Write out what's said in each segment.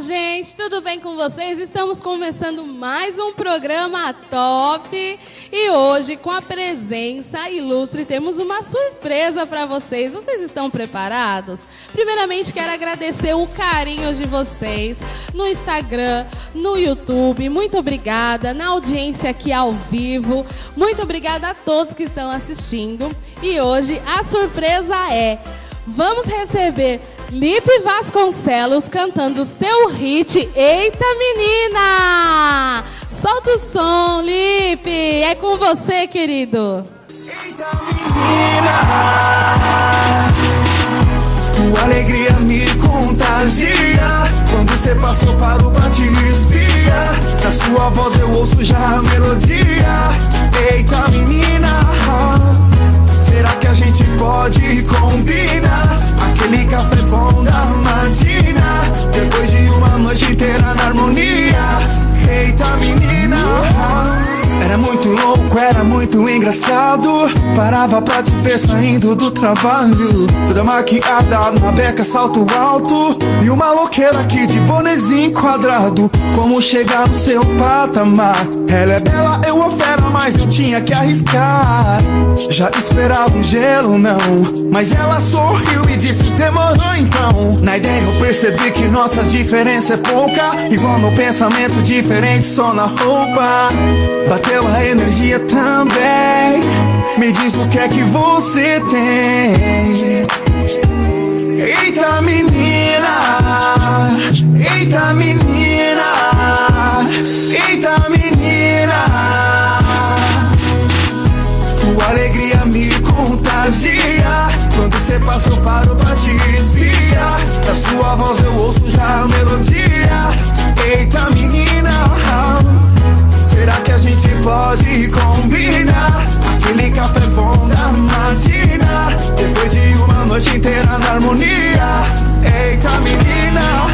gente, tudo bem com vocês? Estamos começando mais um programa top e hoje, com a presença ilustre, temos uma surpresa para vocês. Vocês estão preparados? Primeiramente, quero agradecer o carinho de vocês no Instagram, no YouTube. Muito obrigada na audiência aqui ao vivo. Muito obrigada a todos que estão assistindo. E hoje a surpresa é: vamos receber Lipe Vasconcelos cantando seu hit Eita Menina! Solta o som, Lipe! É com você, querido! Eita menina, tua alegria me contagia. Quando você passou, parou pra te espiar. Na sua voz eu ouço já a melodia. Eita menina, será que a gente pode combinar? Aquele café bom da matina, depois de uma noite inteira na harmonia. Eita menina, era muito louco, era muito engraçado. Parava pra te ver saindo do trabalho, toda maquiada, na beca, salto alto, e uma louqueira aqui de bonezinho quadrado. Como chegar no seu patamar? Ela é bela, eu ofero, mas eu tinha que arriscar. Já esperava um gelo, não, mas ela sorriu e disse demorou então. Na ideia eu percebi que nossa diferença é pouca, igual meu pensamento diferente só na roupa. Bateu a energia também. Me diz o que é que você tem. Eita menina, eita menina, eita menina, tua alegria me contagia. Quando você passou, parou pra te espiar. Da sua voz eu ouço já a melodia. Eita menina, será que a gente pode combinar? Aquele café bom da matina, depois de uma noite inteira na harmonia. Eita menina,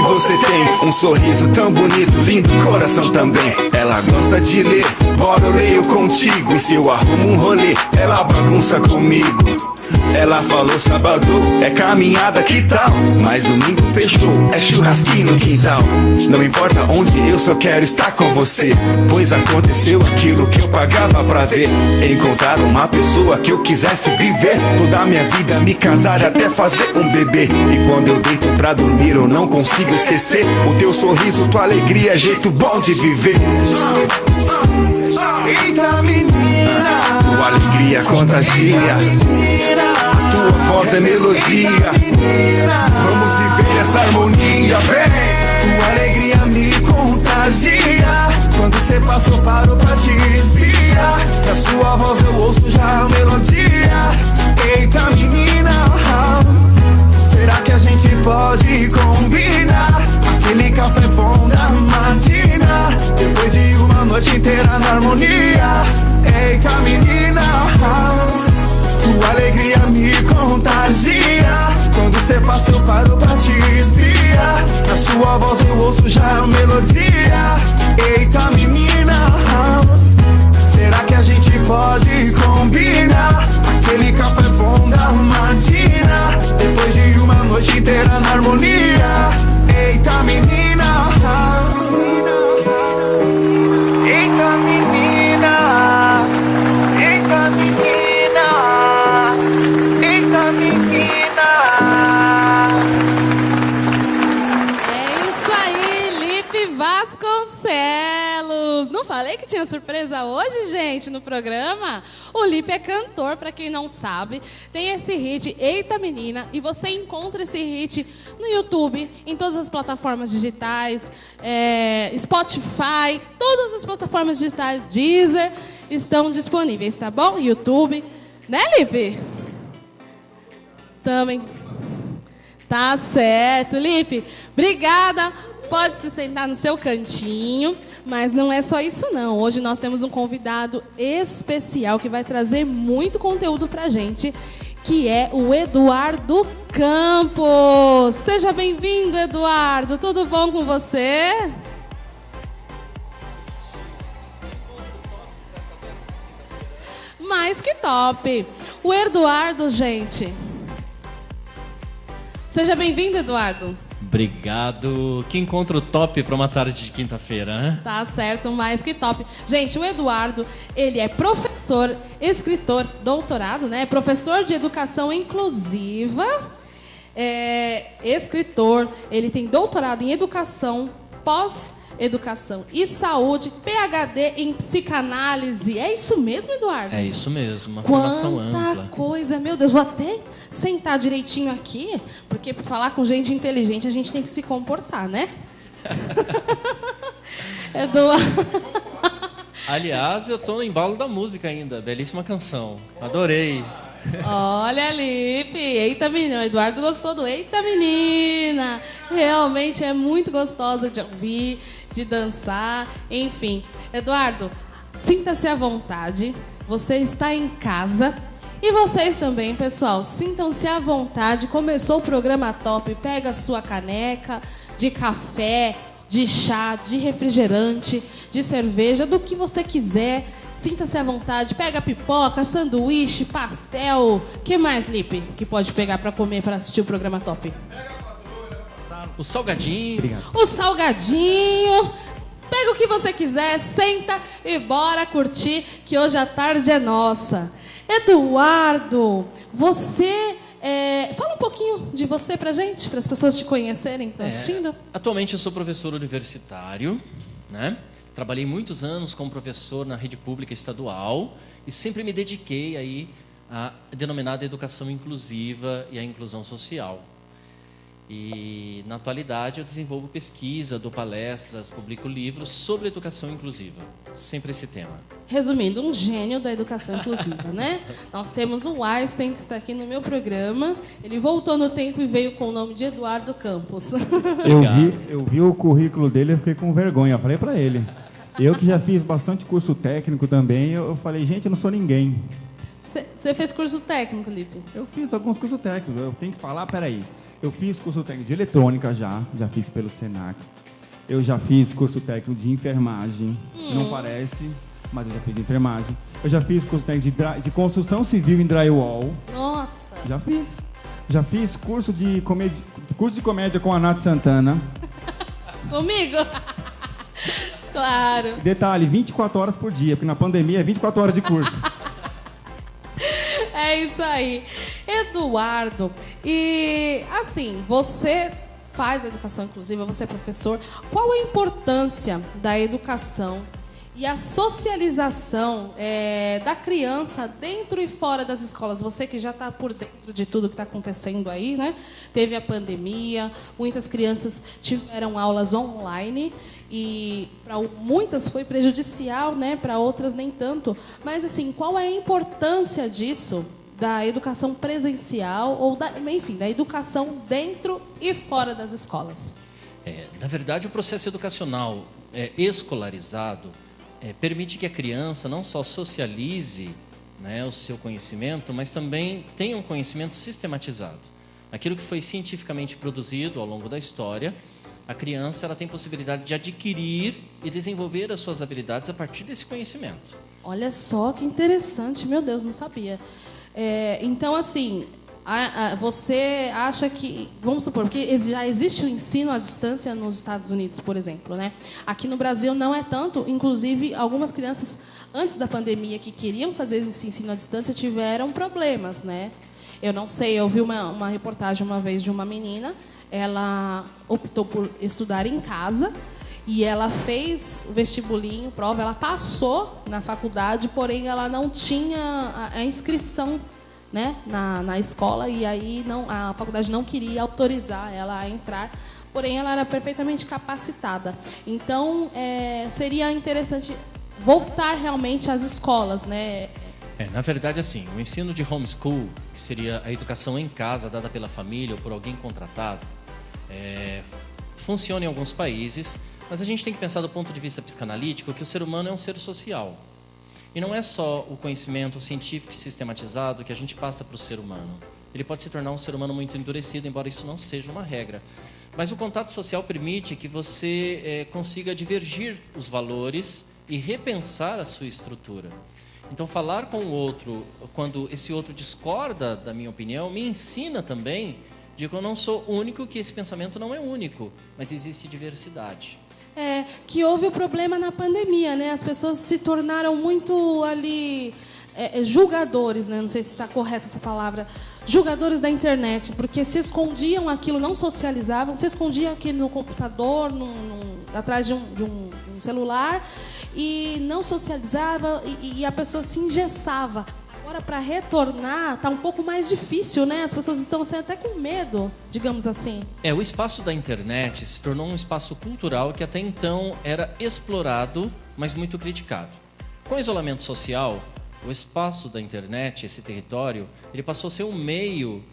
você tem um sorriso tão bonito, lindo coração também. Ela gosta de ler, bora eu leio contigo. E se eu arrumo um rolê, ela bagunça comigo. Ela falou sábado é caminhada, que tal? Mas domingo fechou, é churrasquinho no quintal. Não importa onde, eu só quero estar com você, pois aconteceu aquilo que eu pagava pra ver. Encontrar uma pessoa que eu quisesse viver toda a minha vida, me casar e até fazer um bebê. E quando eu deito pra dormir eu não consigo esquecer o teu sorriso, tua alegria, jeito bom de viver. Eita menina, tua alegria contagia, a tua voz é melodia. Vamos viver essa harmonia, vem. Tua alegria me contagia. Quando você passou, parou pra te espiar. Da sua voz eu ouço já a melodia. Eita menina, será que a gente pode combinar? Aquele café bom da matina, depois de uma noite inteira na harmonia. Eita menina, tua alegria me contagia. Quando você passou, parou pra te espiar. Na sua voz eu ouço já a melodia. Eita menina, será que a gente pode combinar? Aquele café bom da matina, depois de uma noite inteira na harmonia. Eita menina, eita menina, eita menina, eita menina. É isso aí, Lipe Vasconcelos. Não falei que tinha surpresa hoje, gente, no programa? O Lipe é cantor, pra quem não sabe. Tem esse hit, Eita Menina, e você encontra esse hit no YouTube, em todas as plataformas digitais, Spotify, todas as plataformas digitais, Deezer, estão disponíveis, tá bom? YouTube, né, Lipe? Também. Tá certo, Lipe. Obrigada. Pode se sentar no seu cantinho. Mas não é só isso não. Hoje nós temos um convidado especial que vai trazer muito conteúdo pra gente, que é o Eduardo Campos. Seja bem-vindo, Eduardo. Tudo bom com você? Mais que top. O Eduardo, gente. Seja bem-vindo, Eduardo. Obrigado. Que encontro top para uma tarde de quinta-feira, né? Tá certo, mais que top. Gente, o Eduardo, ele é professor, escritor, doutorado, né? Professor de educação inclusiva, escritor, ele tem doutorado em educação, pós-educação e saúde, PhD em psicanálise. É isso mesmo, Eduardo? É isso mesmo, uma formação ampla. Quanta coisa, meu Deus, vou até sentar direitinho aqui, porque para falar com gente inteligente a gente tem que se comportar, né? Eduardo. Aliás, eu tô no embalo da música ainda, belíssima canção, adorei. Olha, Lipe, eita menina, o Eduardo gostou do Eita Menina. Realmente é muito gostosa de ouvir, de dançar, enfim. Eduardo, sinta-se à vontade, você está em casa. E vocês também, pessoal, sintam-se à vontade. Começou o programa top, pega a sua caneca de café, de chá, de refrigerante, de cerveja, do que você quiser. Sinta-se à vontade, pega pipoca, sanduíche, pastel. O que mais, Lipe, que pode pegar para comer, para assistir o programa top? O salgadinho. Obrigado. O salgadinho. Pega o que você quiser, senta e bora curtir, que hoje a tarde é nossa. Eduardo, você... fala um pouquinho de você pra gente, para as pessoas te conhecerem, que estão assistindo. Atualmente eu sou professor universitário, né? Trabalhei muitos anos como professor na rede pública estadual e sempre me dediquei aí à denominada educação inclusiva e à inclusão social. E, na atualidade, eu desenvolvo pesquisa, dou palestras, publico livros sobre educação inclusiva. Sempre esse tema. Resumindo, um gênio da educação inclusiva, né? Nós temos o Einstein, que está aqui no meu programa. Ele voltou no tempo e veio com o nome de Eduardo Campos. Eu vi o currículo dele e fiquei com vergonha. Eu falei para ele. Eu que já fiz bastante curso técnico também, eu falei, gente, eu não sou ninguém. Você fez curso técnico, Lipe? Eu fiz alguns cursos técnicos. Eu tenho que falar, peraí. Eu fiz curso técnico de eletrônica já fiz pelo Senac. Eu já fiz curso técnico de enfermagem, não parece, mas eu já fiz enfermagem. Eu já fiz curso técnico de construção civil em drywall. Nossa! Já fiz. Já fiz curso de comédia com a Nath Santana. Comigo? Claro. Detalhe, 24 horas por dia, porque na pandemia é 24 horas de curso. É isso aí. Eduardo, e assim, você faz educação inclusiva, você é professor. Qual a importância da educação e a socialização da criança dentro e fora das escolas? Você que já está por dentro de tudo que está acontecendo aí, né? Teve a pandemia, muitas crianças tiveram aulas online e para muitas foi prejudicial, né? Para outras nem tanto. Mas assim, qual é a importância disso, da educação presencial ou da educação dentro e fora das escolas? Na verdade, o processo educacional escolarizado permite que a criança não só socialize, né, o seu conhecimento, mas também tenha um conhecimento sistematizado. Aquilo que foi cientificamente produzido ao longo da história, a criança ela tem possibilidade de adquirir e desenvolver as suas habilidades a partir desse conhecimento. Olha só que interessante, meu Deus, não sabia. Então, assim, você acha que, vamos supor, porque já existe o ensino à distância nos Estados Unidos, por exemplo, né? Aqui no Brasil não é tanto, inclusive algumas crianças, antes da pandemia, que queriam fazer esse ensino à distância, tiveram problemas, né? Eu não sei, eu vi uma reportagem uma vez de uma menina, ela optou por estudar em casa, e ela fez o vestibulinho, prova, ela passou na faculdade, porém ela não tinha a inscrição, né, na escola, e aí a faculdade não queria autorizar ela a entrar, porém ela era perfeitamente capacitada. Então, seria interessante voltar realmente às escolas, né? Na verdade, assim, o ensino de homeschool, que seria a educação em casa dada pela família ou por alguém contratado, funciona em alguns países, mas a gente tem que pensar do ponto de vista psicanalítico que o ser humano é um ser social. E não é só o conhecimento científico e sistematizado que a gente passa para o ser humano. Ele pode se tornar um ser humano muito endurecido, embora isso não seja uma regra. Mas o contato social permite que você consiga divergir os valores e repensar a sua estrutura. Então, falar com o outro, quando esse outro discorda da minha opinião, me ensina também de que eu não sou único, que esse pensamento não é único, mas existe diversidade. Que houve o problema na pandemia, né? As pessoas se tornaram muito ali julgadores, né? Não sei se está correta essa palavra, julgadores da internet, porque se escondiam aquilo, não socializavam, se escondiam aquilo no computador, atrás de um celular, e não socializava, e a pessoa se engessava. Agora, para retornar, está um pouco mais difícil, né? As pessoas estão assim, até com medo, digamos assim. O espaço da internet se tornou um espaço cultural que até então era explorado, mas muito criticado. Com o isolamento social, o espaço da internet, esse território, ele passou a ser um meio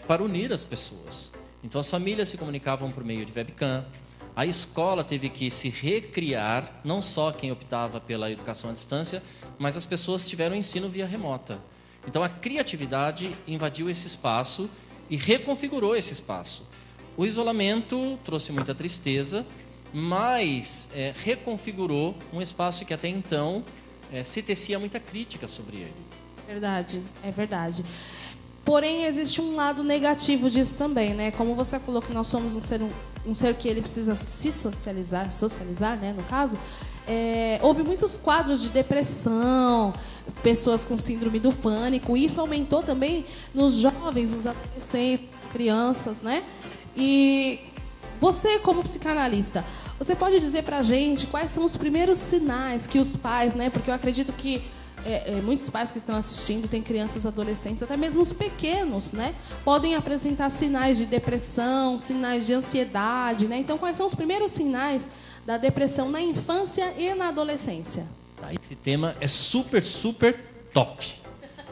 para unir as pessoas. Então, as famílias se comunicavam por meio de webcam, a escola teve que se recriar, não só quem optava pela educação à distância, mas as pessoas tiveram ensino via remota. Então, a criatividade invadiu esse espaço e reconfigurou esse espaço. O isolamento trouxe muita tristeza, mas reconfigurou um espaço que até então se tecia muita crítica sobre ele. Verdade, é verdade. Porém, existe um lado negativo disso também, né? Como você falou que nós somos um ser que ele precisa se socializar, né, no caso, houve muitos quadros de depressão, pessoas com síndrome do pânico, e isso aumentou também nos jovens, nos adolescentes, crianças, né? E você, como psicanalista, você pode dizer pra gente quais são os primeiros sinais que os pais, né? Porque eu acredito que muitos pais que estão assistindo têm crianças, adolescentes, até mesmo os pequenos, né? Podem apresentar sinais de depressão, sinais de ansiedade, né? Então, quais são os primeiros sinais da depressão na infância e na adolescência? Esse tema é super, super top.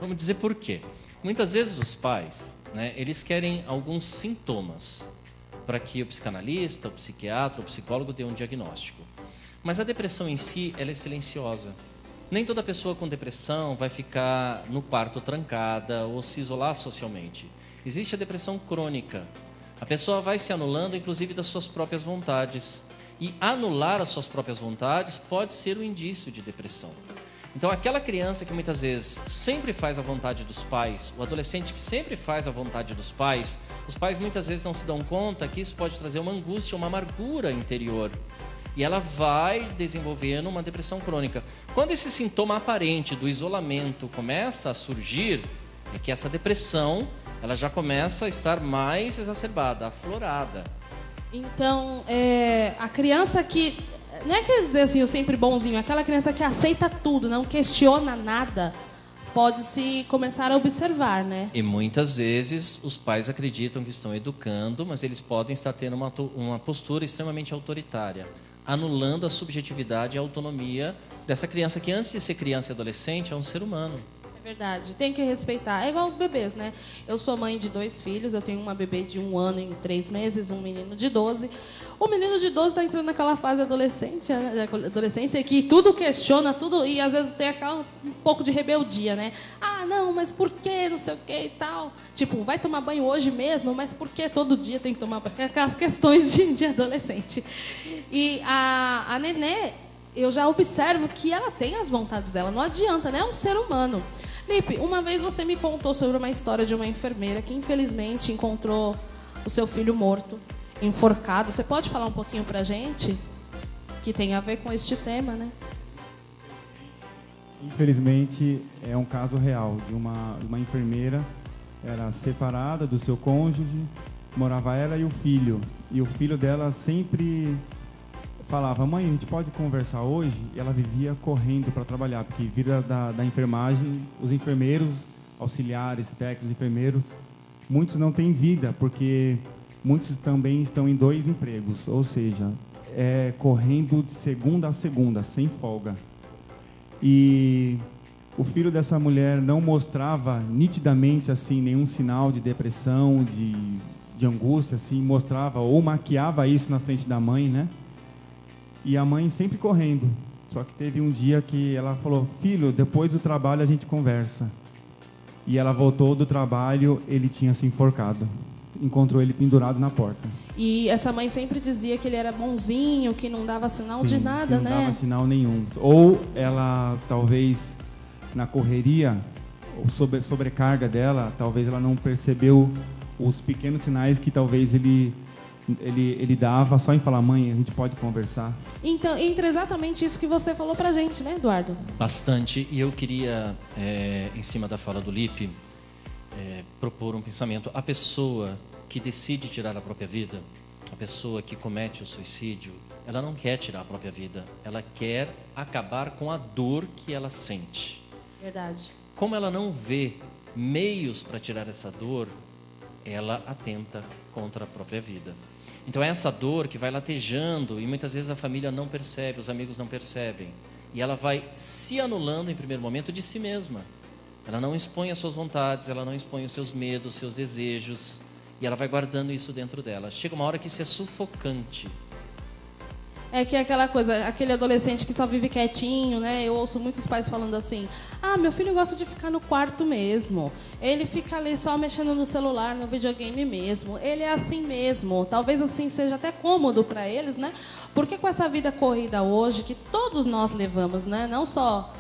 Vamos dizer por quê. Muitas vezes os pais, né, eles querem alguns sintomas para que o psicanalista, o psiquiatra, o psicólogo dê um diagnóstico. Mas a depressão em si, ela é silenciosa. Nem toda pessoa com depressão vai ficar no quarto trancada ou se isolar socialmente. Existe a depressão crônica. A pessoa vai se anulando, inclusive, das suas próprias vontades. E anular as suas próprias vontades pode ser um indício de depressão. Então, aquela criança que muitas vezes sempre faz a vontade dos pais, o adolescente que sempre faz a vontade dos pais, os pais muitas vezes não se dão conta que isso pode trazer uma angústia, uma amargura interior. E ela vai desenvolvendo uma depressão crônica. Quando esse sintoma aparente do isolamento começa a surgir, é que essa depressão ela já começa a estar mais exacerbada, aflorada. Então, a criança que... Não é quer dizer assim, o sempre bonzinho, aquela criança que aceita tudo, não questiona nada, pode-se começar a observar, né? E muitas vezes os pais acreditam que estão educando, mas eles podem estar tendo uma postura extremamente autoritária, anulando a subjetividade e a autonomia dessa criança que, antes de ser criança e adolescente, é um ser humano. É verdade, tem que respeitar. É igual os bebês, né? Eu sou mãe de 2 filhos, eu tenho uma bebê de 1 ano e 3 meses, um menino de 12. O menino de 12 está entrando naquela fase adolescência que tudo questiona, tudo, e às vezes tem um pouco de rebeldia, né? Ah, não, mas por que, não sei o que e tal. Tipo, vai tomar banho hoje mesmo, mas por que todo dia tem que tomar banho? Aquelas questões de adolescente. E a Nenê, eu já observo que ela tem as vontades dela, não adianta, né? É um ser humano. Lipe, uma vez você me contou sobre uma história de uma enfermeira que infelizmente encontrou o seu filho morto, enforcado. Você pode falar um pouquinho pra gente? Que tem a ver com este tema, né? Infelizmente, é um caso real de uma enfermeira, era separada do seu cônjuge, morava ela e o filho. E o filho dela sempre falava: mãe, a gente pode conversar hoje? E ela vivia correndo para trabalhar, porque vida da enfermagem, os enfermeiros, auxiliares, técnicos, enfermeiros, muitos não têm vida, porque muitos também estão em 2 empregos, ou seja, correndo de segunda a segunda, sem folga. E o filho dessa mulher não mostrava nitidamente assim nenhum sinal de depressão, de de angústia, assim, mostrava ou maquiava isso na frente da mãe, né? E a mãe sempre correndo. Só que teve um dia que ela falou: filho, depois do trabalho a gente conversa. E ela voltou do trabalho, ele tinha se enforcado. Encontrou ele pendurado na porta. E essa mãe sempre dizia que ele era bonzinho, que não dava sinal Sim, de nada, não né? Não dava sinal nenhum. Ou ela, talvez, na correria, ou sobrecarga dela, talvez ela não percebeu os pequenos sinais que talvez ele dava só em falar: mãe, a gente pode conversar. Então, entra exatamente isso que você falou pra gente, né, Eduardo? Bastante. E eu queria, em cima da fala do Lipe, propor um pensamento. A pessoa que decide tirar a própria vida, a pessoa que comete o suicídio, ela não quer tirar a própria vida. Ela quer acabar com a dor que ela sente. Verdade. Como ela não vê meios para tirar essa dor, ela atenta contra a própria vida. Então é essa dor que vai latejando e muitas vezes a família não percebe, os amigos não percebem. E ela vai se anulando em primeiro momento de si mesma. Ela não expõe as suas vontades, ela não expõe os seus medos, seus desejos. E ela vai guardando isso dentro dela. Chega uma hora que isso é sufocante. É que é aquela coisa, aquele adolescente que só vive quietinho, né? Eu ouço muitos pais falando assim: ah, meu filho gosta de ficar no quarto mesmo. Ele fica ali só mexendo no celular, no videogame mesmo. Ele é assim mesmo. Talvez assim seja até cômodo para eles, né? Porque com essa vida corrida hoje, que todos nós levamos, né? Não só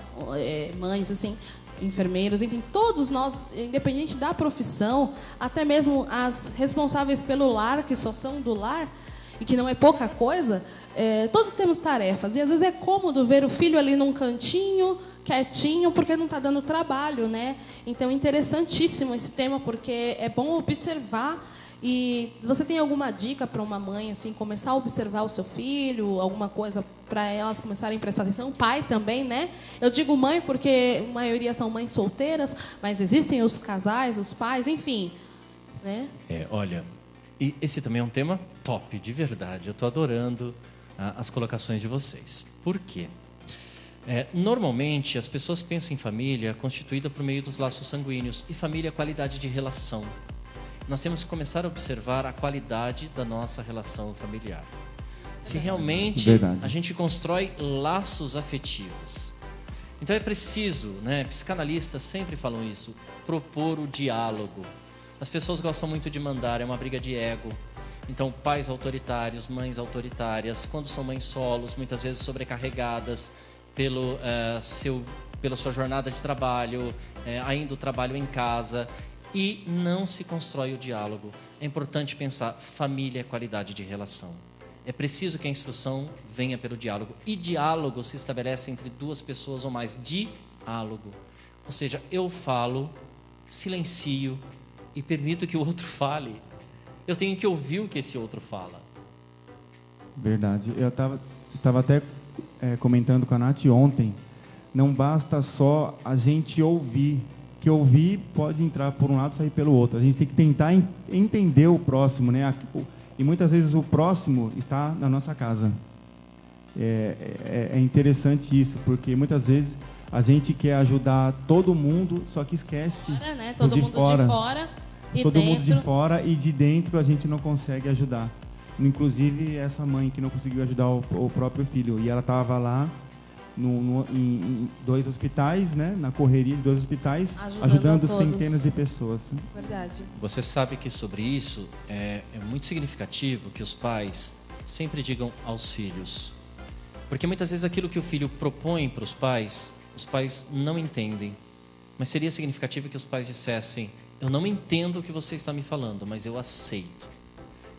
mães, assim, enfermeiros, enfim, todos nós, independente da profissão, até mesmo as responsáveis pelo lar, que só são do lar, e que não é pouca coisa, todos temos tarefas. E às vezes é cômodo ver o filho ali num cantinho, quietinho, porque não está dando trabalho, né? Então, interessantíssimo esse tema, porque é bom observar. E se você tem alguma dica para uma mãe, assim, começar a observar o seu filho, alguma coisa para elas começarem a prestar atenção, pai também, né? Eu digo mãe porque a maioria são mães solteiras, mas existem os casais, os pais, enfim, né? Olha, e esse também é um tema top, de verdade. Eu estou adorando as colocações de vocês. Por quê? Normalmente, as pessoas pensam em família constituída por meio dos laços sanguíneos. E família é qualidade de relação. Nós temos que começar a observar a qualidade da nossa relação familiar. Se realmente a gente constrói laços afetivos. Então é preciso, né, psicanalistas sempre falam isso, propor o diálogo. As pessoas gostam muito de mandar, é uma briga de ego. Então, pais autoritários, mães autoritárias, quando são mães solos, muitas vezes sobrecarregadas pela sua jornada de trabalho, ainda o trabalho em casa, e não se constrói o diálogo. É importante pensar, família é qualidade de relação. É preciso que a instrução venha pelo diálogo. E diálogo se estabelece entre duas pessoas ou mais. Diálogo. Ou seja, eu falo, silencio e permito que o outro fale. Eu tenho que ouvir o que esse outro fala. Verdade. Eu estava até comentando com a Nath ontem, não basta só a gente ouvir, que ouvir pode entrar por um lado e sair pelo outro. A gente tem que tentar entender o próximo, né? E muitas vezes o próximo está na nossa casa. É interessante isso, porque muitas vezes a gente quer ajudar todo mundo, só que esquece fora, né? Todo mundo de fora e todo dentro. mundo de fora, e de dentro a gente não consegue ajudar. Inclusive essa mãe que não conseguiu ajudar o próprio filho, e ela estava lá em 2 hospitais, né? Na correria de 2 hospitais, ajudando centenas de pessoas. Verdade. Você sabe que sobre isso é muito significativo que os pais sempre digam aos filhos. Porque muitas vezes aquilo que o filho propõe para os pais não entendem. Mas seria significativo que os pais dissessem: eu não entendo o que você está me falando, mas eu aceito.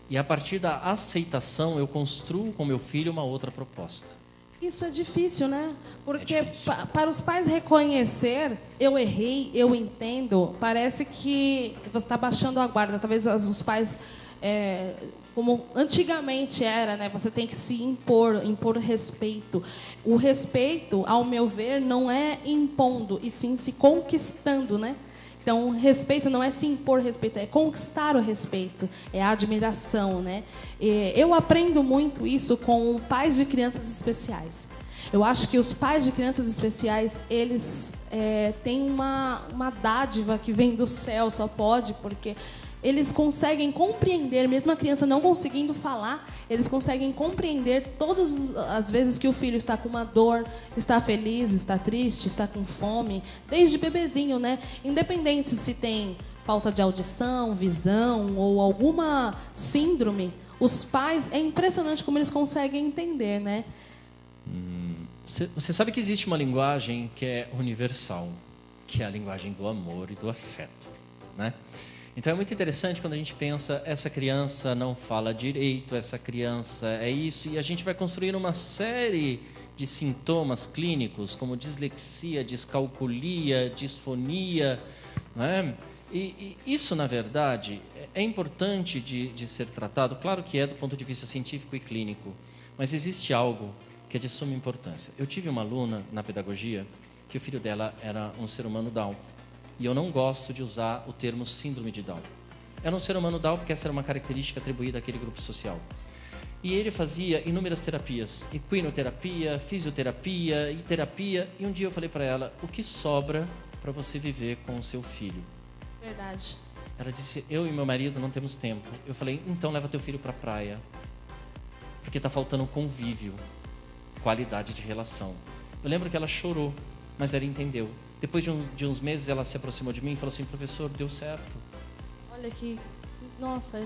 E a partir da aceitação eu construo com meu filho uma outra proposta. Isso é difícil, né? Porque difícil. Para os pais reconhecer, eu errei, eu entendo, parece que você está baixando a guarda. Talvez os pais, como antigamente era, né? Você tem que se impor respeito. O respeito, ao meu ver, não é impondo, e sim se conquistando, né? Então, respeito não é se impor respeito, é conquistar o respeito, é a admiração, né? Eu aprendo muito isso com pais de crianças especiais. Eu acho que os pais de crianças especiais, eles têm uma dádiva que vem do céu, só pode, porque eles conseguem compreender, mesmo a criança não conseguindo falar, eles conseguem compreender todas as vezes que o filho está com uma dor, está feliz, está triste, está com fome, desde bebezinho, né? Independente se tem falta de audição, visão ou alguma síndrome, os pais, é impressionante como eles conseguem entender, né? Você sabe que existe uma linguagem que é universal, que é a linguagem do amor e do afeto, né? Então é muito interessante quando a gente pensa, essa criança não fala direito, essa criança é isso, e a gente vai construindo uma série de sintomas clínicos, como dislexia, descalculia, disfonia, né? E isso, na verdade, é importante de ser tratado, claro que é do ponto de vista científico e clínico, mas existe algo que é de suma importância. Eu tive uma aluna na pedagogia que o filho dela era um ser humano Down. E eu não gosto de usar o termo síndrome de Down. Era um ser humano Down porque essa era uma característica atribuída àquele grupo social. E ele fazia inúmeras terapias, equinoterapia, fisioterapia e terapia. E um dia eu falei para ela, o que sobra para você viver com o seu filho? Verdade. Ela disse, eu e meu marido não temos tempo. Eu falei, então leva teu filho para a praia. Porque está faltando convívio, qualidade de relação. Eu lembro que ela chorou, mas ela entendeu. Depois de uns meses, ela se aproximou de mim e falou assim, professor, deu certo. Olha que... Nossa, é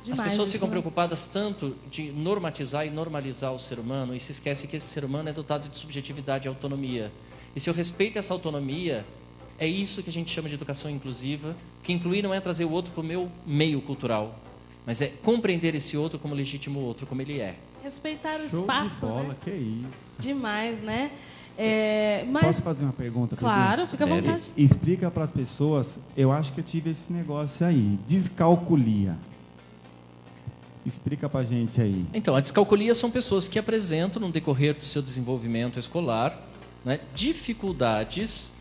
demais. As pessoas ficam né? preocupadas tanto de normatizar e normalizar o ser humano e se esquece que esse ser humano é dotado de subjetividade e autonomia. E se eu respeito essa autonomia, é isso que a gente chama de educação inclusiva, que incluir não é trazer o outro para o meu meio cultural, mas é compreender esse outro como legítimo outro, como ele é. Respeitar o Show espaço, de bola, né? que isso. Demais, né? Mas... Posso fazer uma pergunta? Claro, fica à Deve. vontade. Explica para as pessoas, eu acho que eu tive esse negócio aí, descalculia. Explica para a gente aí. Então, a descalculia são pessoas que apresentam, no decorrer do seu desenvolvimento escolar, né, dificuldades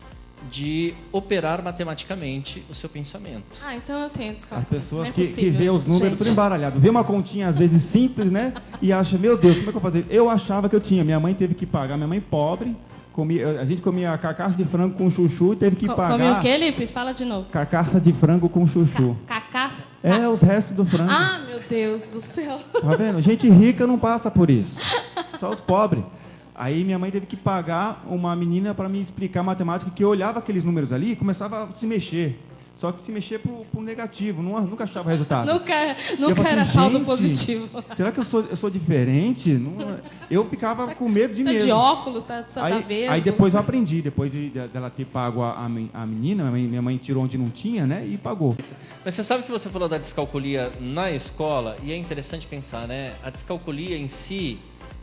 de operar matematicamente o seu pensamento. Ah, então eu tenho desculpa. As pessoas Não é que possível vê os isso, números gente. tudo embaralhado. Vê uma continha, às vezes, simples, né? E acha, meu Deus, como é que eu vou fazer? Eu achava que eu tinha. Minha mãe teve que pagar. Minha mãe pobre. A gente comia carcaça de frango com chuchu e teve que pagar. Comeu o quê, Lipe? Fala de novo. Carcaça de frango com chuchu. Cacaça? É, os restos do frango. Ah, meu Deus do céu. Tá vendo? Gente rica não passa por isso. Só os pobres. Aí minha mãe teve que pagar uma menina para me explicar matemática, que eu olhava aqueles números ali e começava a se mexer. Só que se mexer pro negativo, nunca achava resultado. Nunca Eu falei era assim, saldo gente, positivo. Será que eu sou diferente? Eu ficava com medo de Tá medo. de óculos, tá vesgo. Aí depois eu aprendi, depois dela ter pago a menina, minha mãe tirou onde não tinha, né? E pagou. Mas você sabe que você falou da descalculia na escola, e é interessante pensar, né? A descalculia em si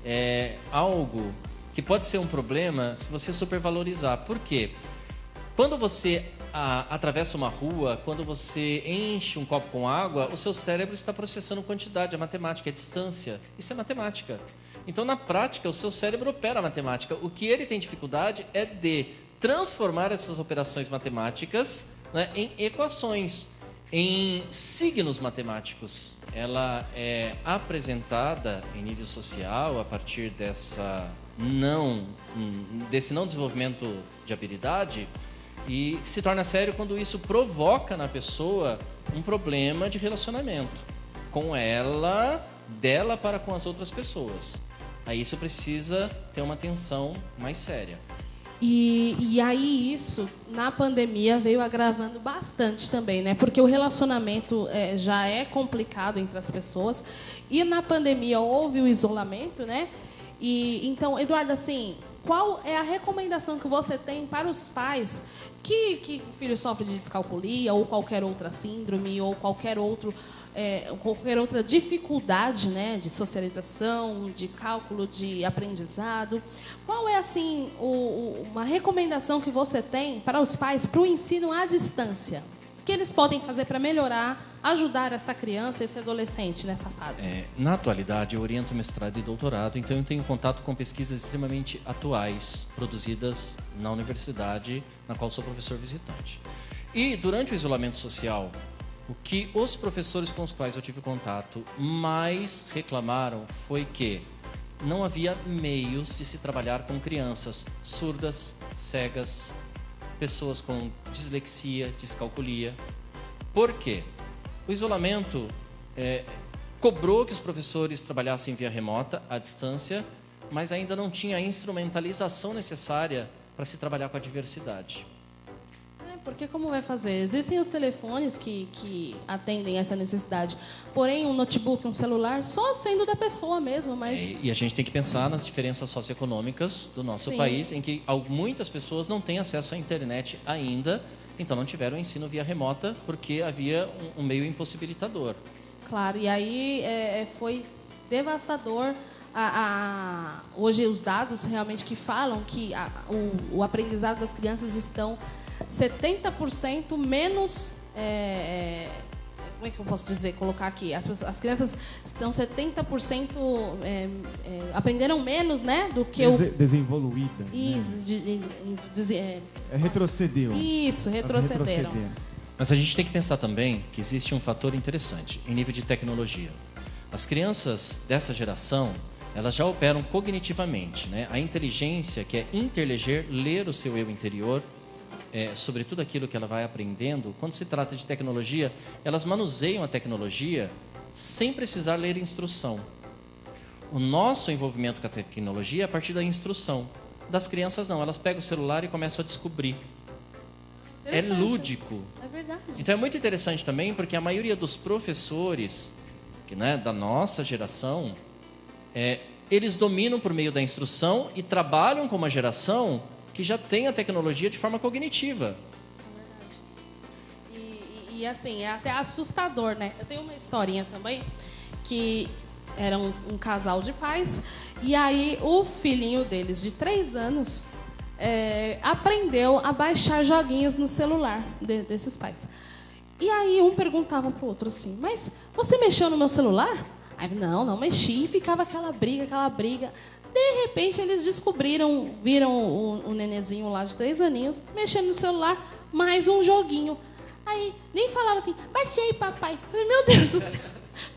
é algo que pode ser um problema se você supervalorizar. Por quê? Quando você atravessa uma rua, quando você enche um copo com água, o seu cérebro está processando quantidade, a matemática, a distância. Isso é matemática. Então, na prática, o seu cérebro opera a matemática. O que ele tem dificuldade é de transformar essas operações matemáticas, né, em equações, em signos matemáticos. Ela é apresentada em nível social a partir desse não desenvolvimento de habilidade, e se torna sério quando isso provoca na pessoa um problema de relacionamento com ela, dela para com as outras pessoas. Aí isso precisa ter uma atenção mais séria. E aí isso, na pandemia, veio agravando bastante também, né? Porque o relacionamento já é complicado entre as pessoas. E na pandemia houve o isolamento, né? E então, Eduardo, assim, qual é a recomendação que você tem para os pais que o filho sofre de descalculia ou qualquer outra síndrome ou qualquer outra dificuldade, né, de socialização, de cálculo, de aprendizado? Qual é, assim, uma recomendação que você tem para os pais para o ensino à distância? O que eles podem fazer para melhorar, ajudar esta criança, esse adolescente nessa fase? Na atualidade, eu oriento mestrado e doutorado, então eu tenho contato com pesquisas extremamente atuais, produzidas na universidade, na qual sou professor visitante. E durante o isolamento social, o que os professores com os quais eu tive contato mais reclamaram foi que não havia meios de se trabalhar com crianças surdas, cegas, pessoas com dislexia, descalculia. Por quê? O isolamento cobrou que os professores trabalhassem via remota, à distância, mas ainda não tinha a instrumentalização necessária para se trabalhar com a diversidade. Porque como vai fazer? Existem os telefones que atendem essa necessidade. Porém, um notebook, um celular, só sendo da pessoa mesmo, mas... E a gente tem que pensar nas diferenças socioeconômicas do nosso Sim. país, em que muitas pessoas não têm acesso à internet ainda, então não tiveram ensino via remota, porque havia um meio impossibilitador. Claro, e aí foi devastador. Hoje os dados realmente que falam que o aprendizado das crianças estão 70% menos... como é que eu posso dizer, colocar aqui? As crianças estão 70% aprenderam menos, né, do que desenvolvida. Isso, né? Retrocedeu. Isso, retrocederam. Mas a gente tem que pensar também que existe um fator interessante em nível de tecnologia. As crianças dessa geração, elas já operam cognitivamente, né? A inteligência, que é interleger, ler o seu eu interior, sobre tudo aquilo que ela vai aprendendo. Quando se trata de tecnologia, elas manuseiam a tecnologia sem precisar ler instrução. O nosso envolvimento com a tecnologia é a partir da instrução. Das crianças não, elas pegam o celular e começam a descobrir. É lúdico. É verdade. Então é muito interessante também, porque a maioria dos professores da nossa geração, eles dominam por meio da instrução e trabalham com uma geração que já tem a tecnologia de forma cognitiva. É verdade. E assim, é até assustador, né? Eu tenho uma historinha também, que era um casal de pais, e aí o filhinho deles, de 3 anos, aprendeu a baixar joguinhos no celular desses pais. E aí um perguntava pro outro assim, mas você mexeu no meu celular? Aí, não mexi, e ficava aquela briga. De repente, eles viram o nenezinho lá de 3 aninhos, mexendo no celular, mais um joguinho. Aí, nem falava assim, baixei, papai. Falei, meu Deus do céu,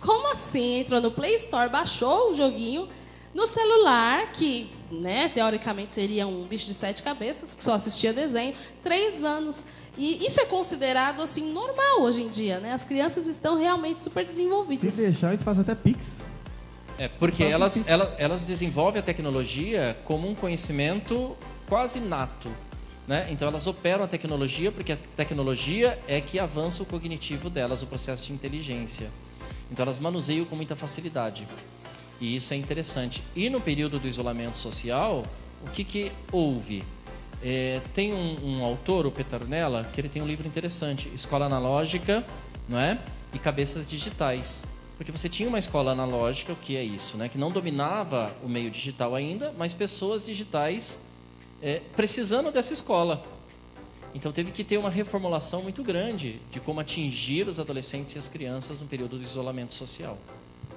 como assim? Entrou no Play Store, baixou o joguinho no celular, que, né, teoricamente seria um bicho de 7 cabeças, que só assistia desenho, 3 anos. E isso é considerado, assim, normal hoje em dia, né? As crianças estão realmente super desenvolvidas. Se deixar, eles fazem até Pix. Porque elas desenvolvem a tecnologia como um conhecimento quase nato, né? Então elas operam a tecnologia porque a tecnologia é que avança o cognitivo delas, o processo de inteligência. Então elas manuseiam com muita facilidade. E isso é interessante. E no período do isolamento social, o que houve? Tem um autor, o Petronella, que ele tem um livro interessante, Escola Analógica, não é? E Cabeças Digitais. Porque você tinha uma escola analógica, o que é isso, né? Que não dominava o meio digital ainda, mas pessoas digitais precisando dessa escola. Então teve que ter uma reformulação muito grande de como atingir os adolescentes e as crianças no período do isolamento social.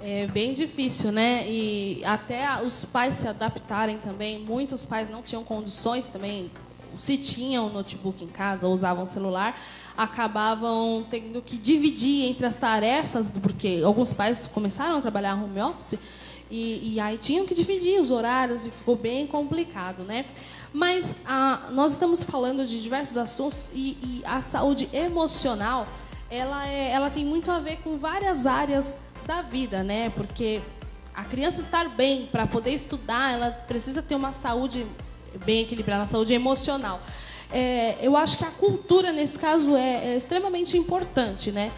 É bem difícil, né? E até os pais se adaptarem também. Muitos pais não tinham condições também, se tinham notebook em casa ou usavam celular, acabavam tendo que dividir entre as tarefas, porque alguns pais começaram a trabalhar home office e aí tinham que dividir os horários e ficou bem complicado, né? Mas nós estamos falando de diversos assuntos e a saúde emocional, ela tem muito a ver com várias áreas da vida, né? Porque a criança estar bem para poder estudar, ela precisa ter uma saúde bem equilibrada, uma saúde emocional. Eu acho que a cultura, nesse caso, é extremamente importante, né?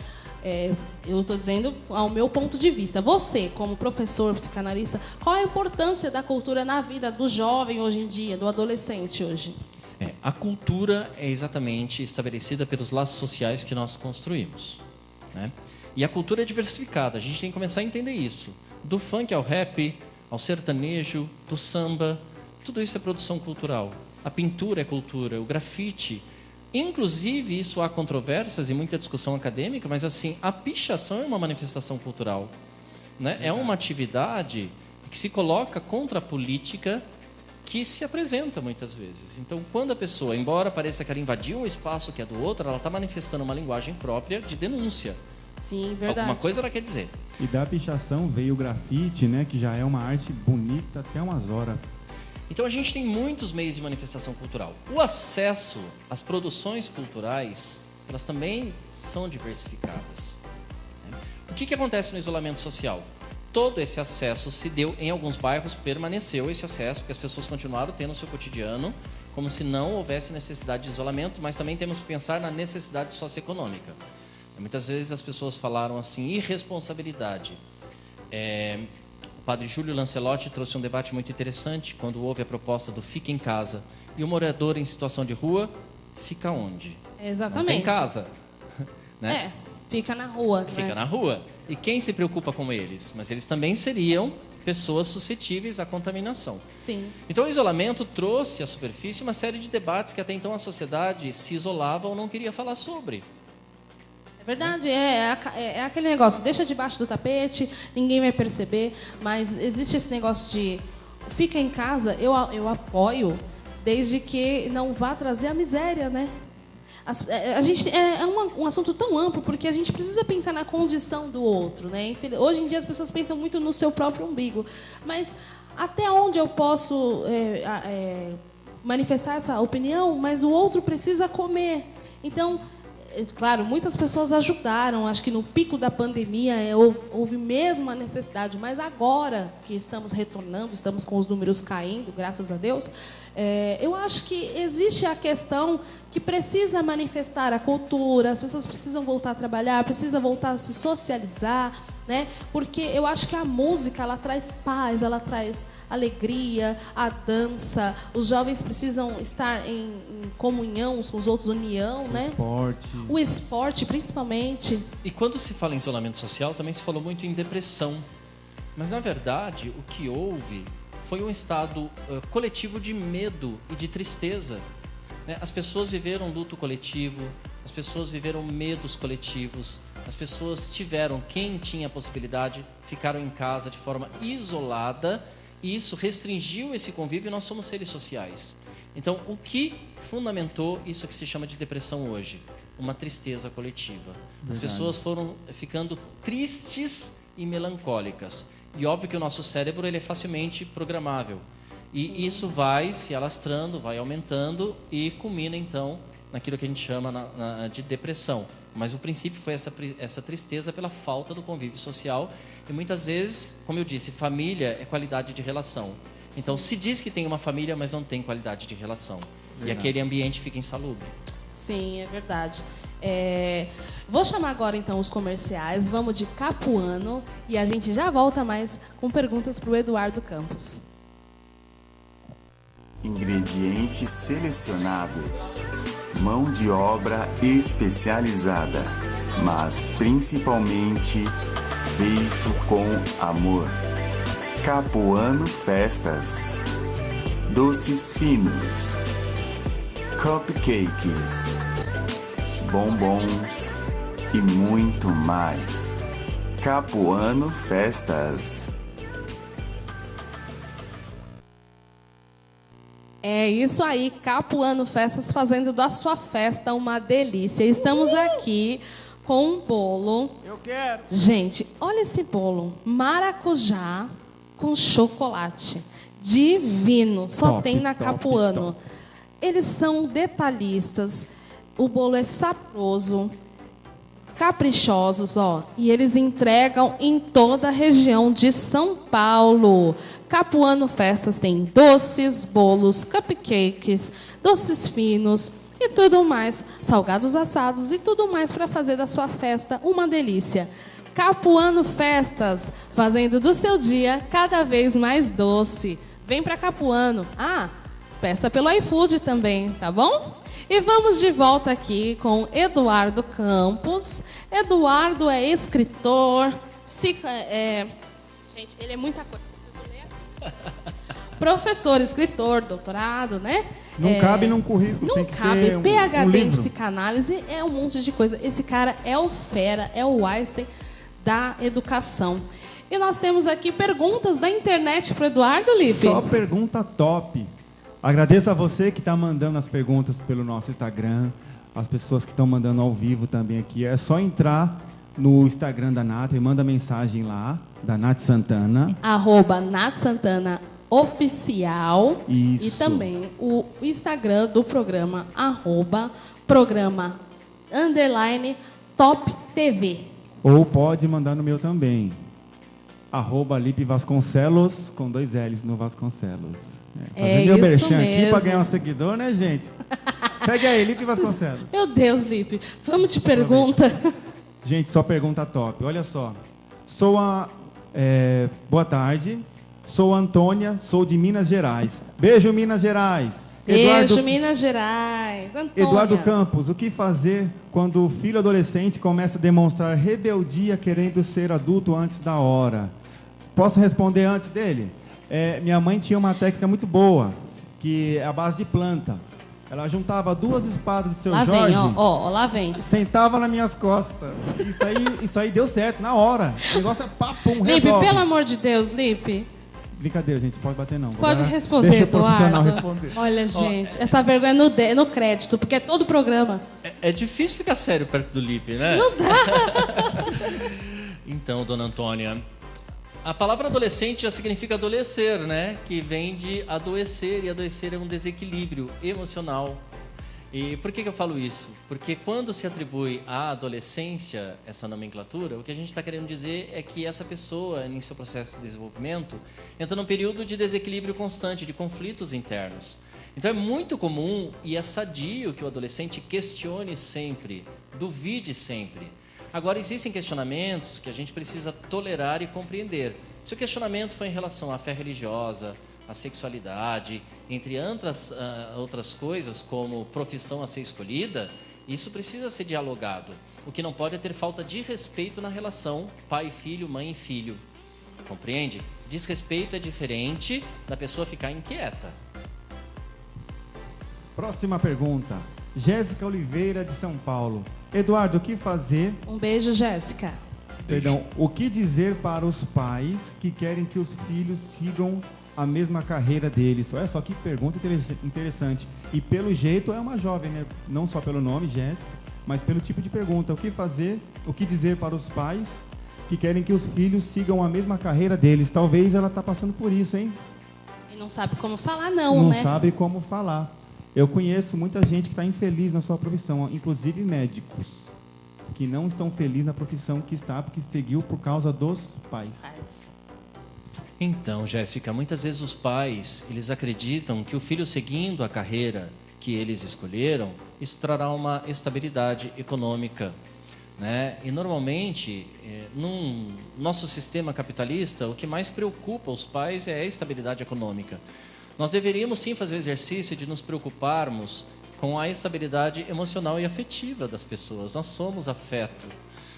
Eu estou dizendo ao meu ponto de vista. Você, como professor, psicanalista, qual a importância da cultura na vida do jovem hoje em dia, do adolescente hoje? A cultura é exatamente estabelecida pelos laços sociais que nós construímos, né? E a cultura é diversificada, a gente tem que começar a entender isso. Do funk ao rap, ao sertanejo, do samba, tudo isso é produção cultural. A pintura é cultura, o grafite. Inclusive, isso há controvérsias e muita discussão acadêmica, mas assim, a pichação é uma manifestação cultural, né? É uma atividade que se coloca contra a política que se apresenta muitas vezes. Então, quando a pessoa, embora pareça que ela invadiu um espaço que é do outro, ela está manifestando uma linguagem própria de denúncia. Sim, verdade. Alguma coisa ela quer dizer. E da pichação veio o grafite, né? Que já é uma arte bonita até umas horas. Então a gente tem muitos meios de manifestação cultural. O acesso às produções culturais, elas também são diversificadas. O que acontece no isolamento social? Todo esse acesso se deu, em alguns bairros permaneceu esse acesso, porque as pessoas continuaram tendo o seu cotidiano, como se não houvesse necessidade de isolamento, mas também temos que pensar na necessidade socioeconômica. Muitas vezes as pessoas falaram assim, irresponsabilidade. O padre Júlio Lancelotti trouxe um debate muito interessante quando houve a proposta do fica em casa. E o morador em situação de rua, fica onde? Exatamente. Não tem casa. Né? Fica na rua. Fica na rua. E quem se preocupa com eles? Mas eles também seriam pessoas suscetíveis à contaminação. Sim. Então o isolamento trouxe à superfície uma série de debates que até então a sociedade se isolava ou não queria falar sobre. É verdade, é aquele negócio, deixa debaixo do tapete, ninguém vai perceber, mas existe esse negócio de fica em casa, eu apoio, desde que não vá trazer a miséria, né? A gente, um assunto tão amplo, porque a gente precisa pensar na condição do outro, né? Hoje em dia as pessoas pensam muito no seu próprio umbigo, mas até onde eu posso manifestar essa opinião, mas o outro precisa comer. Então, claro, muitas pessoas ajudaram, acho que no pico da pandemia houve mesmo a necessidade, mas agora que estamos retornando, estamos com os números caindo, graças a Deus, eu acho que existe a questão que precisa manifestar a cultura, as pessoas precisam voltar a trabalhar, precisam voltar a se socializar, né? Porque eu acho que a música, ela traz paz, ela traz alegria, a dança, os jovens precisam estar em comunhão uns com os outros, união, né? O esporte, principalmente. E quando se fala em isolamento social, também se falou muito em depressão. Mas, na verdade, o que houve foi um estado coletivo de medo e de tristeza. As pessoas viveram luto coletivo, as pessoas viveram medos coletivos, as pessoas tiveram, quem tinha a possibilidade, ficaram em casa de forma isolada, e isso restringiu esse convívio, e nós somos seres sociais. Então, o que fundamentou isso que se chama de depressão hoje? Uma tristeza coletiva. As pessoas foram ficando tristes e melancólicas. E óbvio que o nosso cérebro ele é facilmente programável. E isso vai se alastrando, vai aumentando e culmina, então, naquilo que a gente chama de depressão. Mas o princípio foi essa tristeza pela falta do convívio social. E muitas vezes, como eu disse, família é qualidade de relação. Então, se diz que tem uma família, mas não tem qualidade de relação. Sim. E aquele ambiente fica insalubre. Sim, é verdade. Vou chamar agora, então, os comerciais. Vamos de Capuano e a gente já volta mais com perguntas para o Eduardo Campos. Ingredientes selecionados, mão de obra especializada, mas principalmente feito com amor. Capuano Festas, doces finos, cupcakes, bombons e muito mais. Capuano Festas. É isso aí, Capuano Festas, fazendo da sua festa uma delícia. Estamos aqui com um bolo. Eu quero. Gente, olha esse bolo. Maracujá com chocolate. Divino. Só tem na Capuano. Eles são detalhistas. O bolo é saboroso. Caprichosos, ó. E eles entregam em toda a região de São Paulo. Capuano Festas tem doces, bolos, cupcakes, doces finos e tudo mais, salgados assados e tudo mais para fazer da sua festa uma delícia. Capuano Festas, fazendo do seu dia cada vez mais doce. Vem para Capuano. Peça pelo iFood também, tá bom? E vamos de volta aqui com Eduardo Campos. Eduardo é escritor, gente, ele é muita coisa. Professor, escritor, doutorado, né? Não cabe num currículo, não tem que cabe. ser PhD em livro. psicanálise é um monte de coisa. Esse cara é o fera, é o Einstein da educação. E nós temos aqui perguntas da internet para o Eduardo, Lipe. Só pergunta top. Agradeço a você que está mandando as perguntas pelo nosso Instagram, as pessoas que estão mandando ao vivo também aqui. É só entrar no Instagram da Nath e manda mensagem lá, da Nath Santana. @Nath Santana Oficial. Isso. E também o Instagram do programa, @programa_Top TV. Ou pode mandar no meu também. @LipeVasconcelos, com 2 L's no Vasconcelos. É meu isso merchan aqui mesmo. para ganhar um seguidor, né, gente? Segue aí, Lipe Vasconcelos. Meu Deus, Lipe. Vamos de pergunta. Gente, só pergunta top. Olha só. Boa tarde. Sou a Antônia, sou de Minas Gerais. Beijo, Minas Gerais. Beijo, Minas Gerais. Antônia. Eduardo Campos, o que fazer quando o filho adolescente começa a demonstrar rebeldia querendo ser adulto antes da hora? Posso responder antes dele? Minha mãe tinha uma técnica muito boa, que é a base de planta. Ela juntava 2 espadas do seu Lá Jorge, vem, ó, lá vem. sentava nas minhas costas. Isso aí deu certo, na hora. O negócio é papum, Lipe, resolve. pelo amor de Deus, Lipe. Brincadeira, gente, pode bater não. Pode Agora, responder, deixa o profissional Eduardo. responder. Olha, gente, essa vergonha é no crédito, porque é todo o programa. É difícil ficar sério perto do Lipe, né? Não dá. Então, dona Antônia, a palavra adolescente já significa adolecer, né? Que vem de adoecer, e adoecer é um desequilíbrio emocional. E por que eu falo isso? Porque quando se atribui à adolescência essa nomenclatura, o que a gente está querendo dizer é que essa pessoa, em seu processo de desenvolvimento, entra num período de desequilíbrio constante, de conflitos internos. Então é muito comum e é sadio que o adolescente questione sempre, duvide sempre. Agora, existem questionamentos que a gente precisa tolerar e compreender. Se o questionamento foi em relação à fé religiosa, à sexualidade, entre outras coisas, como profissão a ser escolhida, isso precisa ser dialogado. O que não pode é ter falta de respeito na relação pai-filho, mãe-filho. Compreende? Desrespeito é diferente da pessoa ficar inquieta. Próxima pergunta. Jéssica Oliveira, de São Paulo. Eduardo, o que fazer... Um beijo, Jéssica. Perdão, o que dizer para os pais que querem que os filhos sigam a mesma carreira deles? Olha só que pergunta interessante. E pelo jeito é uma jovem, né? Não só pelo nome, Jéssica, mas pelo tipo de pergunta. O que fazer, o que dizer para os pais que querem que os filhos sigam a mesma carreira deles? Talvez ela está passando por isso, hein? E não sabe como falar, não, né? Não sabe como falar. Eu conheço muita gente que está infeliz na sua profissão, inclusive médicos, que não estão felizes na profissão que está, porque seguiu por causa dos pais. Então, Jéssica, muitas vezes os pais, eles acreditam que o filho seguindo a carreira que eles escolheram, isso trará uma estabilidade econômica, né? E normalmente, num nosso sistema capitalista, o que mais preocupa os pais é a estabilidade econômica. Nós deveríamos sim fazer o exercício de nos preocuparmos com a estabilidade emocional e afetiva das pessoas. Nós somos afeto,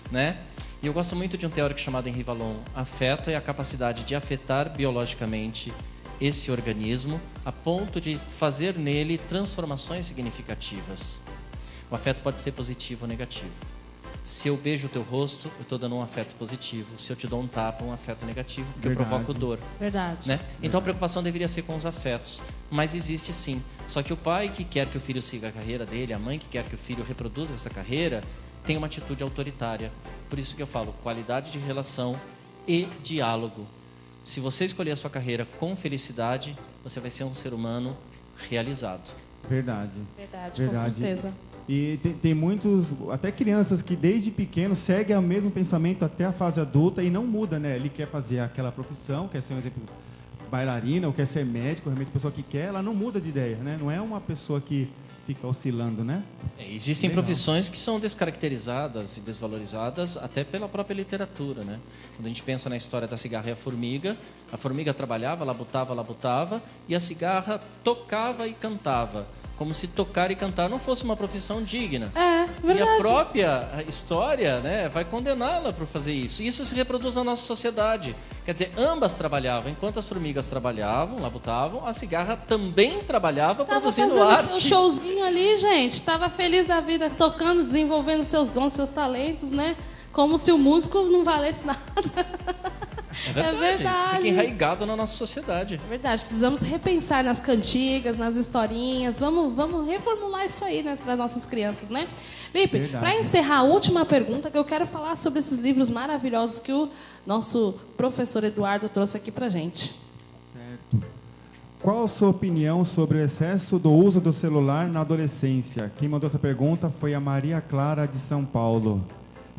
né? E eu gosto muito de um teórico chamado Henri Vallon. Afeto é a capacidade de afetar biologicamente esse organismo a ponto de fazer nele transformações significativas. O afeto pode ser positivo ou negativo. Se eu beijo o teu rosto, eu estou dando um afeto positivo. Se eu te dou um tapa, um afeto negativo, porque eu provoco dor. Verdade. Né? Então a preocupação deveria ser com os afetos. Mas existe sim. Só que o pai que quer que o filho siga a carreira dele, a mãe que quer que o filho reproduza essa carreira, tem uma atitude autoritária. Por isso que eu falo, qualidade de relação e diálogo. Se você escolher a sua carreira com felicidade, você vai ser um ser humano realizado. Verdade. Verdade, com certeza. E tem muitos, até crianças que desde pequeno seguem o mesmo pensamento até a fase adulta e não muda, né? Ele quer fazer aquela profissão, quer ser, um exemplo, bailarina, ou quer ser médico, realmente a pessoa que quer, ela não muda de ideia, né? Não é uma pessoa que fica oscilando, né? Existem profissões que são descaracterizadas e desvalorizadas até pela própria literatura, né? Quando a gente pensa na história da cigarra e a formiga trabalhava, labutava, e a cigarra tocava e cantava. Como se tocar e cantar não fosse uma profissão digna. É, verdade. E a própria história, né, vai condená-la por fazer isso. E isso se reproduz na nossa sociedade. Quer dizer, ambas trabalhavam. Enquanto as formigas trabalhavam, labutavam, a cigarra também trabalhava produzindo arte. Tava fazendo seu showzinho ali, gente. Tava feliz da vida, tocando, desenvolvendo seus dons, seus talentos, né? Como se o músico não valesse nada. É verdade. Isso fica enraizado na nossa sociedade. É verdade. Precisamos repensar nas cantigas, nas historinhas. Vamos reformular isso aí, né, para nossas crianças, né? Lipe, para encerrar, a última pergunta que eu quero falar sobre esses livros maravilhosos que o nosso professor Eduardo trouxe aqui para gente. Certo. Qual a sua opinião sobre o excesso do uso do celular na adolescência? Quem mandou essa pergunta foi a Maria Clara, de São Paulo.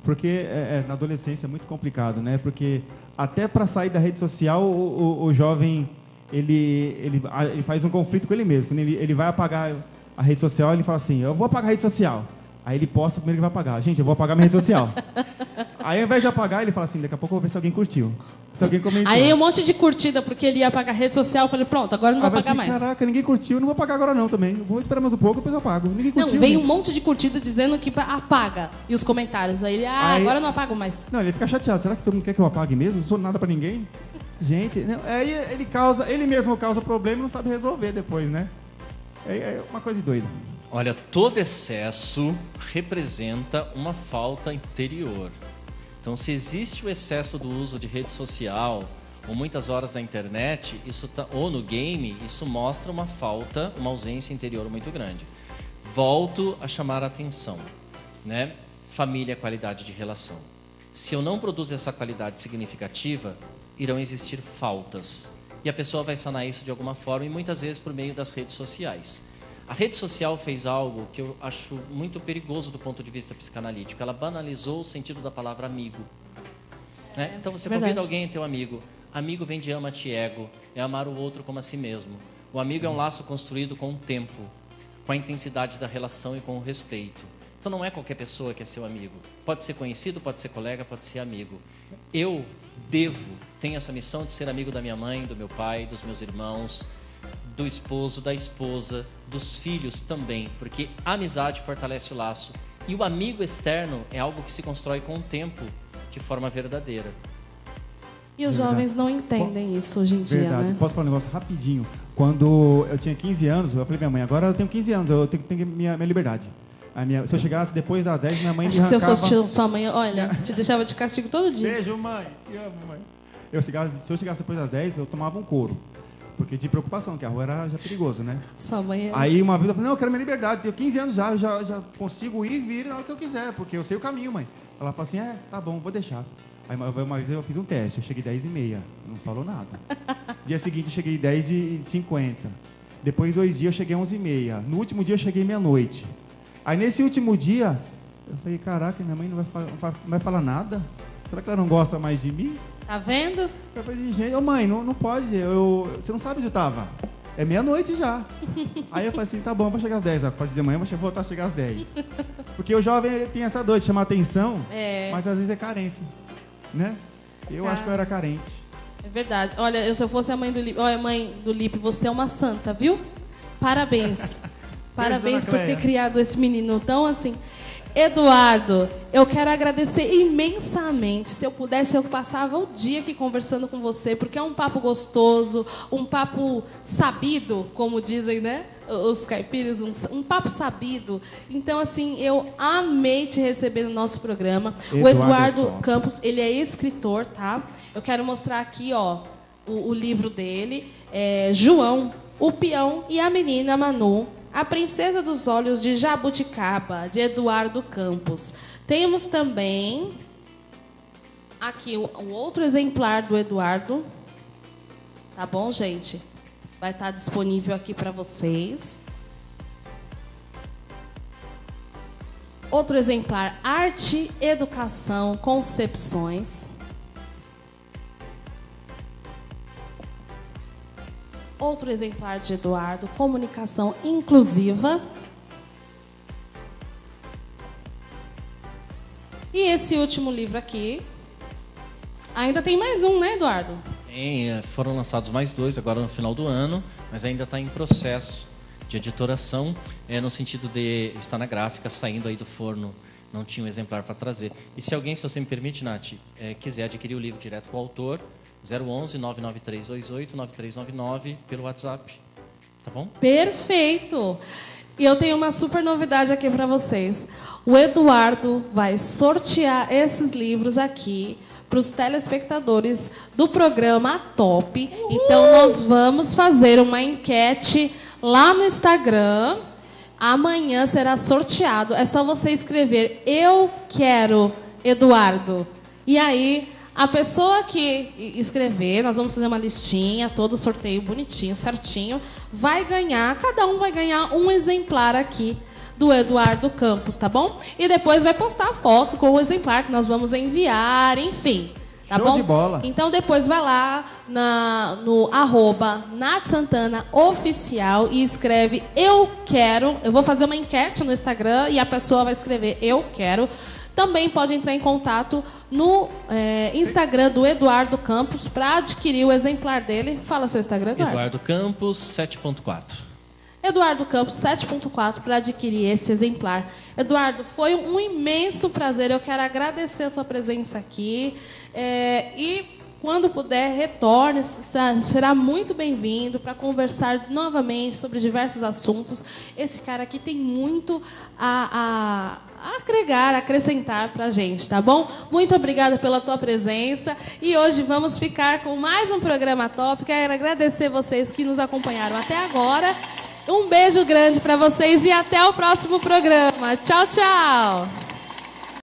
Porque na adolescência é muito complicado, né? Porque até para sair da rede social, o jovem ele faz um conflito com ele mesmo. Quando ele vai apagar a rede social, ele fala assim, eu vou apagar a rede social. Aí ele posta primeiro que vai apagar. Gente, eu vou apagar minha rede social. Aí ao invés de apagar, ele fala assim, daqui a pouco eu vou ver se alguém curtiu. Se alguém comentou. Aí um monte de curtida, porque ele ia apagar a rede social, eu falei, pronto, agora não vou apagar mais. Caraca, ninguém curtiu, não vou apagar agora não também. Eu vou esperar mais um pouco, depois eu apago. Ninguém curtiu. Não, veio um monte de curtida dizendo que apaga. E os comentários. Aí ele, agora eu não apago mais. Não, ele fica chateado. Será que todo mundo quer que eu apague mesmo? Não sou nada pra ninguém? Gente, não, aí ele mesmo causa problema e não sabe resolver depois, né? É uma coisa doida. Olha, todo excesso representa uma falta interior. Então, se existe o excesso do uso de rede social, ou muitas horas na internet, ou no game, isso mostra uma falta, uma ausência interior muito grande. Volto a chamar a atenção, né? Família, qualidade de relação. Se eu não produzo essa qualidade significativa, irão existir faltas. E a pessoa vai sanar isso de alguma forma, e muitas vezes por meio das redes sociais. A rede social fez algo que eu acho muito perigoso do ponto de vista psicanalítico. Ela banalizou o sentido da palavra amigo. Né? Então você convida alguém a ter um amigo. Amigo vem de ama-te ego, é amar o outro como a si mesmo. O amigo é um laço construído com o tempo, com a intensidade da relação e com o respeito. Então não é qualquer pessoa que é seu amigo. Pode ser conhecido, pode ser colega, pode ser amigo. Eu tenho essa missão de ser amigo da minha mãe, do meu pai, dos meus irmãos, do esposo, da esposa, dos filhos também, porque a amizade fortalece o laço. E o amigo externo é algo que se constrói com o tempo, de forma verdadeira. E os jovens não entendem isso hoje em dia, né? Posso falar um negócio rapidinho? Quando eu tinha 15 anos, eu falei pra minha mãe, agora eu tenho 15 anos, eu tenho que ter minha liberdade. Se eu chegasse depois das 10, minha mãe me arrancava... Acho que se eu fosse sua mãe, olha, te deixava de castigo todo dia. Beijo, mãe. Te amo, mãe. Se eu chegasse depois das 10, eu tomava um couro. Porque tinha preocupação, que a rua era já perigoso, né? Sua mãe... Aí uma vez eu falei, não, eu quero minha liberdade. Tenho 15 anos já, eu já consigo ir e vir na hora que eu quiser, porque eu sei o caminho, mãe. Ela falou assim, tá bom, vou deixar. Aí uma vez eu fiz um teste, eu cheguei 10h30, não falou nada. Dia seguinte eu cheguei 10h50. Depois 2 dias eu cheguei 11h30. No último dia eu cheguei meia-noite. Aí nesse último dia, eu falei, caraca, minha mãe não vai falar nada? Será que ela não gosta mais de mim? Tá vendo? Eu falei, gente, mãe, não pode, você não sabe onde eu tava. É meia-noite já. Aí eu falei assim, tá bom, vou chegar às 10. A partir de amanhã eu vou voltar a chegar às 10. Porque o jovem tem essa dor de chamar atenção, mas às vezes é carência. Né? Eu acho que eu era carente. É verdade. Olha, se eu fosse a mãe do Lipe... Olha, mãe do Lipe, você é uma santa, viu? Parabéns. Parabéns por ter criado esse menino tão assim... Eduardo, eu quero agradecer imensamente. Se eu pudesse, eu passava o dia aqui conversando com você, porque é um papo gostoso, um papo sabido, como dizem, né? Os caipiras, um papo sabido. Então, assim, eu amei te receber no nosso programa. O Eduardo Campos, ele é escritor, tá? Eu quero mostrar aqui, ó, o livro dele. João, o Peão e a Menina Manu. A Princesa dos Olhos de Jabuticaba, de Eduardo Campos. Temos também aqui um outro exemplar do Eduardo. Tá bom, gente? Vai estar disponível aqui para vocês. Outro exemplar, Arte, Educação, Concepções. Outro exemplar de Eduardo, Comunicação Inclusiva. E esse último livro aqui. Ainda tem mais um, né, Eduardo? Foram lançados mais 2 agora no final do ano, mas ainda está em processo de editoração, no sentido de estar na gráfica, saindo aí do forno. Não tinha um exemplar para trazer. E se alguém, se você me permite, Nath, quiser adquirir o livro direto com o autor, 011-99328-9399 pelo WhatsApp. Tá bom? Perfeito! E eu tenho uma super novidade aqui para vocês. O Eduardo vai sortear esses livros aqui para os telespectadores do programa Top. Então, nós vamos fazer uma enquete lá no Instagram. Amanhã será sorteado. É só você escrever "Eu quero Eduardo". E aí, a pessoa que escrever, nós vamos fazer uma listinha, todo sorteio bonitinho, certinho, vai ganhar, cada um vai ganhar um exemplar aqui do Eduardo Campos, tá bom? E depois vai postar a foto com o exemplar que nós vamos enviar, enfim. Tá Show bom? de bola. Então depois vai lá no @NathSantanaOficial e escreve eu quero. Eu vou fazer uma enquete no Instagram e a pessoa vai escrever eu quero. Também pode entrar em contato no Instagram do Eduardo Campos para adquirir o exemplar dele. Fala seu Instagram, Eduardo. Eduardo Campos 7.4. Eduardo Campos 7.4 para adquirir esse exemplar. Eduardo, foi um imenso prazer. Eu quero agradecer a sua presença aqui. E quando puder, retorne. Será muito bem-vindo para conversar novamente sobre diversos assuntos. Esse cara aqui tem muito a agregar, acrescentar para a gente, tá bom? Muito obrigada pela tua presença. E hoje vamos ficar com mais um programa top. Quero agradecer vocês que nos acompanharam até agora. Um beijo grande para vocês e até o próximo programa. Tchau, tchau!